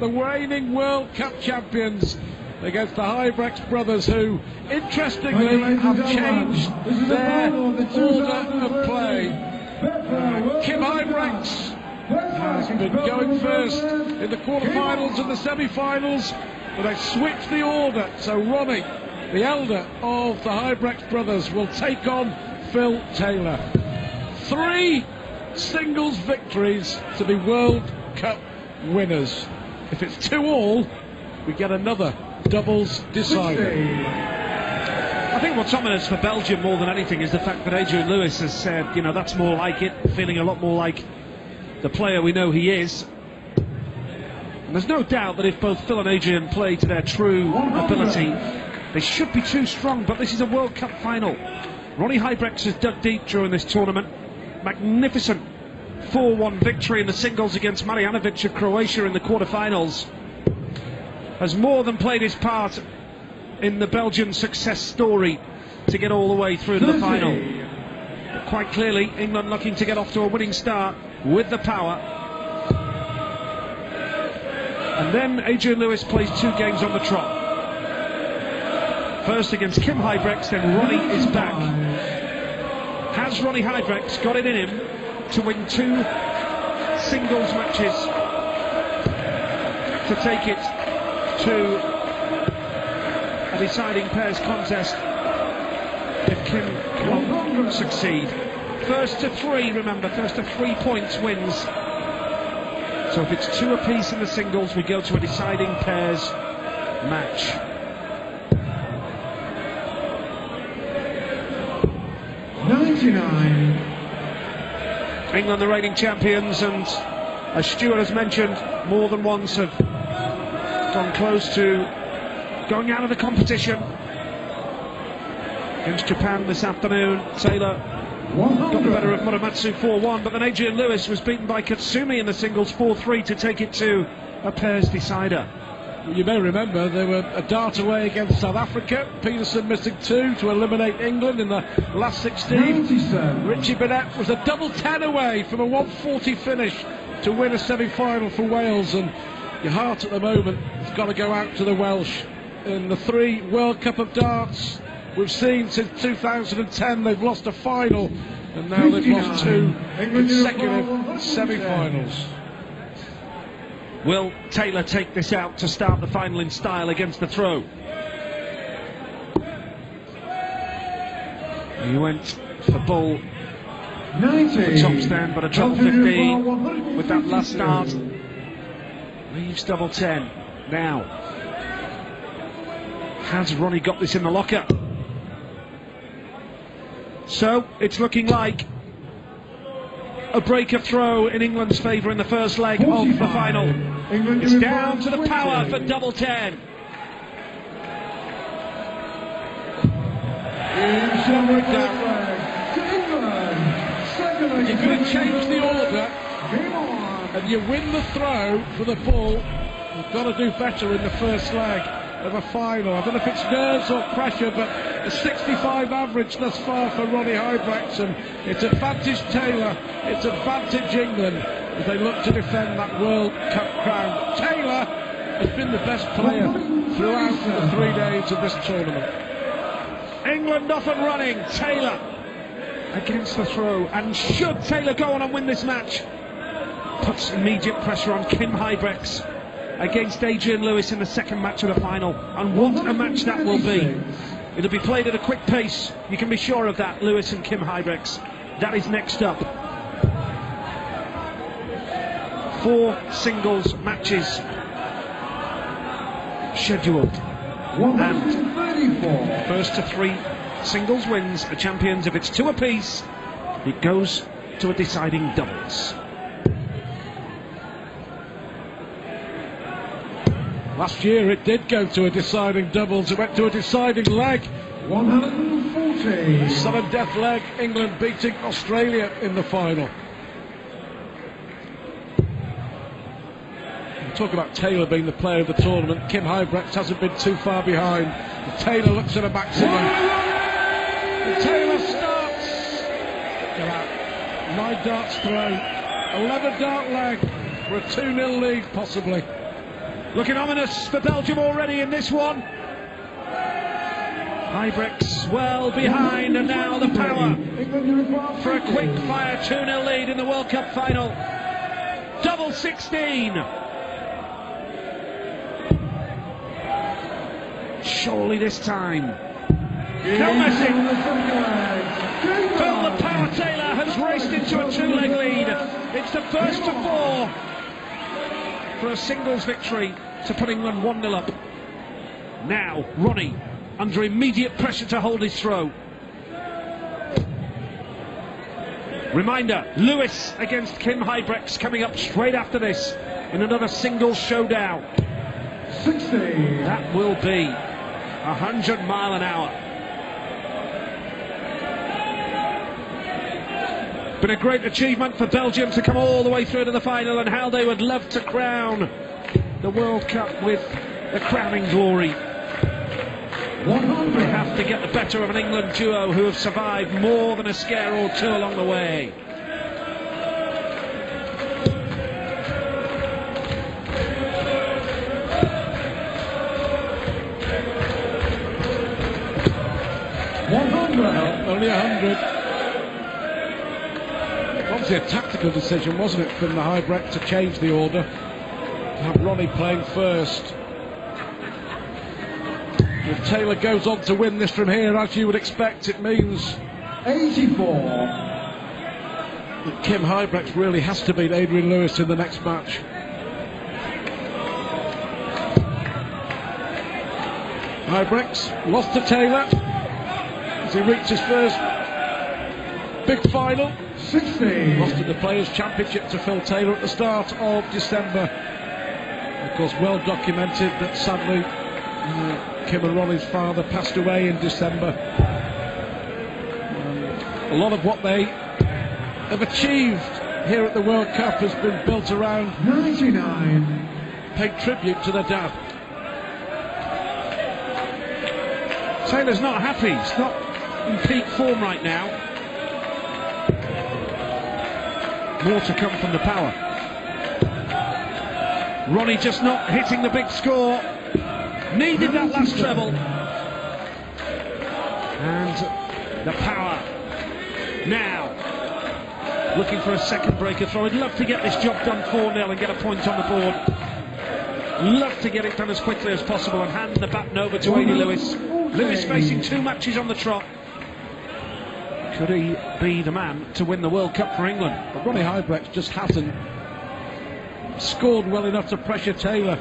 the reigning World Cup champions, against the Huybrechts brothers, who, interestingly, have changed their order of play. Kim Huybrechts has been going first in the quarterfinals and the semi-finals, but they switched the order. So Ronnie, the elder of the Huybrechts brothers, will take on Phil Taylor. 3 singles victories to be World Cup winners. If it's 2-2, we get another doubles decider. I think what's ominous for Belgium more than anything is the fact that Adrian Lewis has said, you know, that's more like it, feeling a lot more like the player we know he is. And there's no doubt that if both Phil and Adrian play to their true ability, they should be too strong, but this is a World Cup final. Ronnie Huybrechts has dug deep during this tournament. Magnificent 4-1 victory in the singles against Marjanovic of Croatia in the quarterfinals. Has more than played his part in the Belgian success story to get all the way through to the final. But quite clearly, England looking to get off to a winning start with the power. And then Adrian Lewis plays 2 games on the trot. First against Kim Huybrechts, then Ronnie is back. Has Ronnie Huybrechts got it in him to win 2 singles matches to take it to a deciding pairs contest if Kim can succeed? First to 3, remember, first to 3 points wins. So if it's 2 apiece in the singles, we go to a deciding pairs match. England, the reigning champions, and as Stuart has mentioned, more than once have gone close to going out of the competition. Against Japan this afternoon, Taylor got the better of Muramatsu 4-1, but then Adrian Lewis was beaten by Katsumi in the singles 4-3 to take it to a pairs decider. You may remember they were a dart away against South Africa. Peterson missing 2 to eliminate England in the last 16. Richie Bennett was a double 10 away from a 140 finish to win a semi-final for Wales, and your heart at the moment has got to go out to the Welsh. In the 3 World Cup of darts we've seen since 2010, they've lost a final, and now they've lost 2 consecutive semi-finals. Will Taylor take this out to start the final in style against the throw? He went for ball for top stand, but a drop 15 with that last start. Leaves double 10. Now, has Ronnie got this in the locker? So it's looking like a breaker throw in England's favour in the first leg of the final. It's down to the power for double 10. You're going to change the order and you win the throw for the ball. You've got to do better in the first leg of a final. I don't know if it's nerves or pressure, but a 65 average thus far for Ronnie Huybrechts, and it's advantage Taylor, it's advantage England as they look to defend that World Cup crown. Taylor has been the best player throughout the 3 days of this tournament. England off and running. Taylor against the throw, and should Taylor go on and win this match, puts immediate pressure on Kim Huybrechts against Adrian Lewis in the second match of the final. And what a match that will be. It'll be played at a quick pace, you can be sure of that. Lewis and Kim Huybrechts, that is next up. 4 singles matches scheduled, and first to 3 singles wins are champions. If it's 2 apiece, it goes to a deciding doubles. Last year it did go to a deciding doubles, it went to a deciding leg. 140. Sudden death leg, England beating Australia in the final. We'll talk about Taylor being the player of the tournament. Kim Huybrechts hasn't been too far behind. Taylor looks at a maximum. And Taylor starts. 9 darts thrown, 11 dart leg for a 2-0 lead possibly. Looking ominous for Belgium already in this one. Ibrex well behind, and now the power for a quick fire 2-0 lead in the World Cup final. Double 16. Surely this time. No messing. Phil the Power Taylor has raced into a 2-leg lead. It's the first of 4 for a singles victory to put England 1-0 up. Now Ronnie under immediate pressure to hold his throw. Reminder, Lewis against Kim Huybrechts coming up straight after this in another singles showdown. 60. That will be 100 mile an hour. Been a great achievement for Belgium to come all the way through to the final, and how they would love to crown the World Cup with the crowning glory. They have to get the better of an England duo who have survived more than a scare or two along the way. Only 100. Obviously a tactical decision, wasn't it, from the Huybrechts to change the order, to have Ronnie playing first. If Taylor goes on to win this from here, as you would expect, it means 84. that Kim Huybrechts really has to beat Adrian Lewis in the next match. Huybrechts lost to Taylor as he reached his first big final. 60. Lost in the Players' Championship to Phil Taylor at the start of December. Of course, well documented that sadly Kim and Ronnie's father passed away in December. A lot of what they have achieved here at the World Cup has been built around 99. paying tribute to their dad. Taylor's not happy. He's not in peak form right now. More to come from the power. Ronnie just not hitting the big score. Needed that last treble. And the power now looking for a second breaker throw. I'd love to get this job done 4-0 and get a point on the board. Love to get it done as quickly as possible and hand the baton over to Adi Lewis. Lewis facing 2 matches on the trot. Could he be the man to win the World Cup for England? But Ronnie Huybrechts just hasn't scored well enough to pressure Taylor.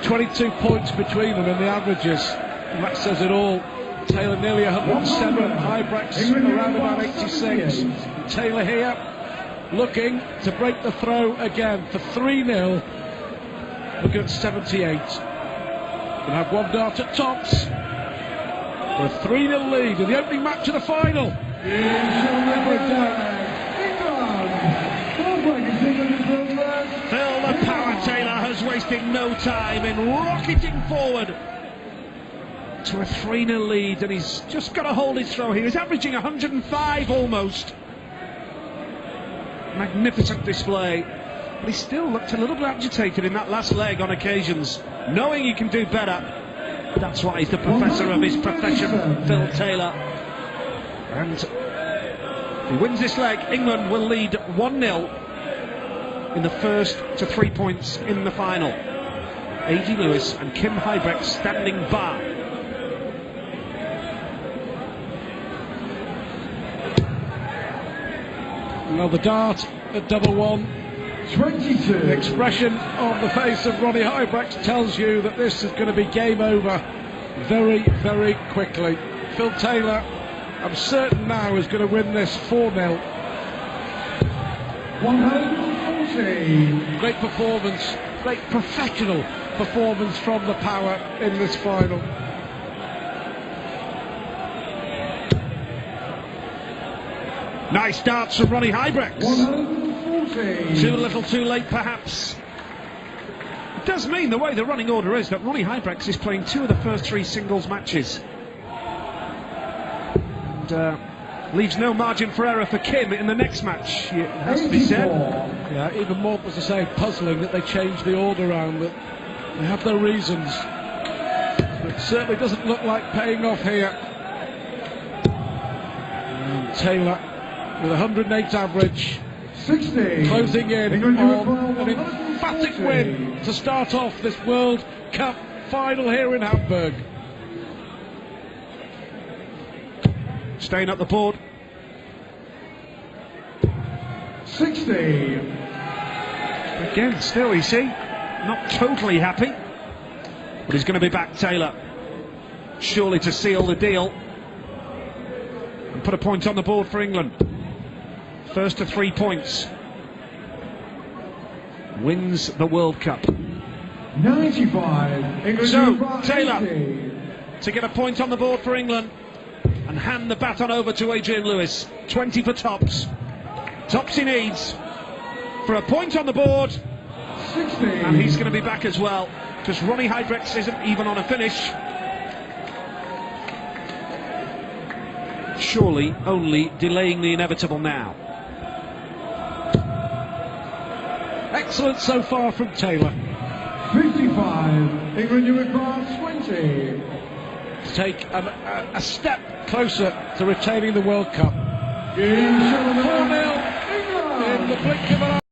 22 points between them in the averages, and that says it all. Taylor nearly 107, Huybrechts around about 86. Taylor here looking to break the throw again for 3-0. Looking at 78. Gonna have one dart at tops for a 3-0 lead in the opening match of the final. Phil the Power Taylor has wasted no time in rocketing forward to a 3-0 lead, and he's just got to hold his throw here. He's averaging 105 almost. Magnificent display. But he still looked a little bit agitated in that last leg on occasions, knowing he can do better. That's why he's the professor of his profession, Phil Taylor. And if he wins this leg, England will lead 1-0 in the first to 3 points in the final. Adi Lewis and Kim Huybrechts standing by. Another dart at double one. 22. The expression on the face of Ronnie Huybrechts tells you that this is going to be game over very, very quickly. Phil Taylor, I'm certain now, is going to win this 4-0. 140. Great performance, great professional performance from the power in this final. Nice darts from Ronnie Huybrechts. 140. Too little too late perhaps. It does mean, the way the running order is, that Ronnie Huybrechts is playing 2 of the first 3 singles matches. And leaves no margin for error for Kim in the next match, it has to be said. 84. Yeah, even more, as I say, puzzling that they changed the order around, but they have their reasons. It certainly doesn't look like paying off here. And Taylor with 108 average, 60. closing in England on an Uruguay, emphatic 140. win to start off this World Cup final here in Hamburg. Staying up the board. 60. Again, still, you see, not totally happy. But he's going to be back, Taylor. Surely to seal the deal. And put a point on the board for England. First to 3 points. Wins the World Cup. 95. England So, Uruguay, Taylor 80. to get a point on the board for England and hand the baton over to Adrian Lewis. 20 for tops. Tops he needs for a point on the board, 60. and he's going to be back as well because Ronnie Heidrechts isn't even on a finish. Surely only delaying the inevitable now. Excellent so far from Taylor. 55. England Uruguay 20. To take a step closer to retaining the World Cup. 4-0 4-0 in the blink of an eye.